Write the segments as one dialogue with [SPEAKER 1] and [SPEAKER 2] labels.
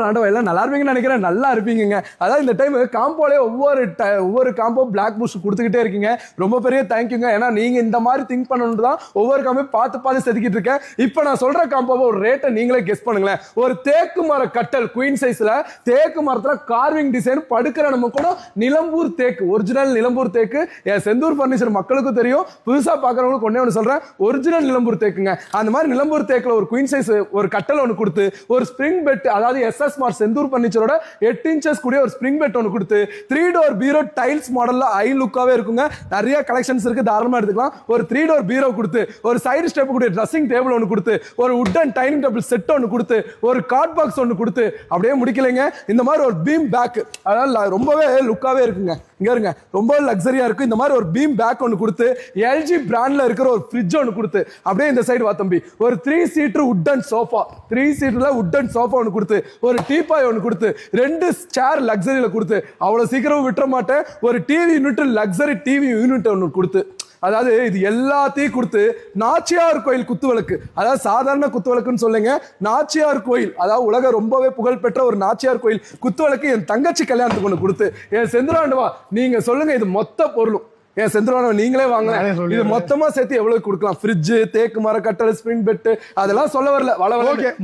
[SPEAKER 1] செந்தில் ஆண்டவா எல்லாம் நல்லா இருப்பீங்கன்னு நினைக்கிறேன். நல்லா இருப்பீங்க. அதாவது இந்த டைம் காம்போலே ஒவ்வொரு காம்போ பிளாக் பூஸ்ட் கொடுத்துக்கிட்டே இருக்கீங்க. ரொம்ப பெரிய தேங்க்யூங்க. ஏன்னா நீங்க இந்த மாதிரி திங்க் பண்ணணும் தான் ஒவ்வொரு காம்போ பார்த்து செதுக்கிட்டு இருக்கேன். இப்போ நான் சொல்ற காம்போவை ஒரு ரேட்டை நீங்களே கெஸ் பண்ணுங்களேன். ஒரு தேக்கு மர கட்டல் குயின் சைஸ்ல தேக்கு மரத்துல கார்விங் டிசைன் படுக்கிற நம்ம கூட நிலம்பூர் தேக்கு ஒரிஜினல் நிலம்பூர் தேக்கு. என் செந்தூர் பர்னிச்சர் மக்களுக்கும் தெரியும், புதுசா பாக்குறவங்களுக்கு ஒண்ணே ஒன்று சொல்றேன், ஒரிஜினல் நிலம்பூர் தேக்குங்க. அந்த மாதிரி நிலம்பூர் தேக்குல ஒரு குயின் சைஸ் ஒரு கட்டல் ஒன்று கொடுத்து ஒரு ஸ்பிரிங் பெட், அதாவது எஸ்எஸ் மார்ட் செந்தூர் பர்னிச்சரோட 8 இன்ச்சஸ் கூடிய ஒரு ஸ்பிரிங் பெட் ஒன்று கொடுத்து 3 டோர் பீரோ டைல்ஸ் மாடல்ல ஐ லுக்காவே இருக்குங்க. நிறைய கலெக்ஷன்ஸ் இருக்கு, தாராளமா எடுத்துக்கலாம். ஒரு 3 டோர் பீரோ கொடுத்து ஒரு சைடு ஸ்டெப் கூடிய ட்ரெஸ்ஸிங் டேபிள் ஒன்று கொடுத்து ஒரு வுட்டன் டைனிங் டேபிள் செட் ஒன்று கொடுத்து ஒரு கார்ட் பாக்ஸ் ஒன்று கொடுத்து அப்படியே முடிக்கலைங்க. இந்த மாதிரி ஒரு பீம் பேக், அதாவது ரொம்பவே லுக்காவே இருக்குங்க. இங்க இருங்க, ரொம்ப லக்ஸரியா இருக்கு. இந்த மாதிரி ஒரு பீம் பேக் ஒன்று கொடுத்து எல்ஜி பிராண்ட்ல இருக்கிற ஒரு ஃப்ரிட்ஜ் ஒன்று கொடுத்து அப்படியே இந்த சைடு வா தம்பி ஒரு 3 சீட்டர் வுட்டன் சோஃபா, 3 சீட்டர்ல வுட்டன் சோஃபா ஒன்று கொடுத்து ஒரு டீபாய் ஒன்று கொடுத்து 2 சேர் லக்ஸரியில கொடுத்து அவ்வளவு சீக்கிரம் விட்டுற மாட்டேன். ஒரு TV unit luxury TV unit ஒன்று கொடுத்து, அதாவது இது எல்லாத்தையும் கொடுத்து நாச்சியார் கோயில் குத்துவிளக்கு, அதாவது சாதாரண குத்துவிளக்குன்னு சொல்லுங்க, நாச்சியார் கோயில், அதாவது உலக ரொம்பவே புகழ்பெற்ற ஒரு நாச்சியார் கோயில் குத்துவிளக்கு என் தங்கச்சி கல்யாணத்துக்கு ஒன்று கொடுத்து. என் செந்திலாண்டவா நீங்க சொல்லுங்க, இது மொத்த பொருளும் என் செந்திலாண்டவா நீங்களே வாங்க, இது மொத்தமா சேர்த்து எவ்வளவு கொடுக்கலாம்? ஃப்ரிட்ஜ், தேக்கு மர கட்டல், ஸ்பிரிங் பெட், அதெல்லாம் சொல்ல வரல.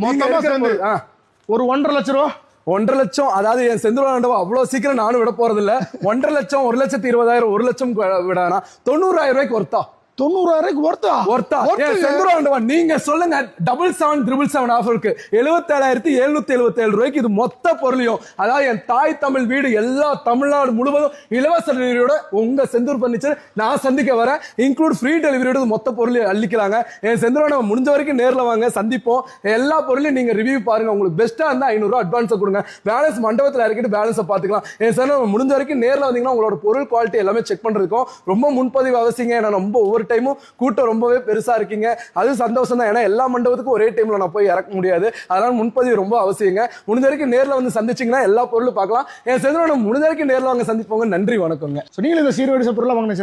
[SPEAKER 2] மொத்தமா சேர்ந்து ஒரு 1.5 லட்சம் ரூபா.
[SPEAKER 1] 1.5 லட்சம், அதாவது என் செந்தில் ஆண்டவா அவ்வளவு சீக்கிரம் நானும் விட போறது இல்ல. 1.5 லட்சம், 1,20,000, 1 லட்சம் விடானா 90,000 ரூபாய்க்கு ஒர்த்தா?
[SPEAKER 2] 90,000 ஒர்த்தா?
[SPEAKER 1] செந்தில் ஆண்டவா நீங்க சொல்லுங்க. 7777 ஆஃபர் இருக்கு. 77,777 ரூபாய்க்கு இது மொத்த பொருளையும், அதாவது என் தாய் தமிழ் வீடு எல்லா தமிழ்நாடு முழுவதும் இலவச டெலிவரியோட உங்க செந்தூர் பர்னிச்சர் நான் சந்திக்க வரேன். இன்க்ளூட் ஃப்ரீ டெலிவரியோட மொத்த பொருளையும் அள்ளிக்கலாங்க. என் செந்தில் ஆண்டவா முடிஞ்ச வரைக்கும் நேர்ல வாங்க, சந்திப்போம். எல்லா பொருளையும் நீங்க ரிவ்யூ பாருங்க. உங்களுக்கு பெஸ்டா இருந்தா 500 ரூபாய் அட்வான்ஸ் கொடுங்க. பேலன்ஸ் மண்டபத்தில் இறக்கிட்டு பேலன்ஸை பாத்துக்கலாம். என் செந்தில் முடிஞ்ச வரைக்கும் நேர்ல வந்தீங்கன்னா உங்களோட பொருள் குவாலிட்டி எல்லாமே செக் பண்றதுக்கும் ரொம்ப முன்பதிவு அவசியங்க. நான் ரொம்ப ஒவ்வொரு டைமும் கூட்டம் ரொம்பவே பெருசா இருக்கீங்க, அது சந்தோஷம் தான். ஏன்னா எல்லா மண்டபத்துக்கும் ஒரே டைம்ல நான் போய் இறக்க முடியாது, அதனால முன்பதிவு ரொம்ப அவசியங்க. முடிஞ்ச வரைக்கும் நேர்ல வந்து சந்திச்சீங்கன்னா எல்லா பொருளும் பார்க்கலாம். என் செந்தில் முடிஞ்ச வரைக்கும் நேர்ல வாங்க, சந்திப்போங்க. நன்றி, வணக்கங்க.
[SPEAKER 2] நீங்களும் இந்த சீர்வரிசை பொருளை வாங்கின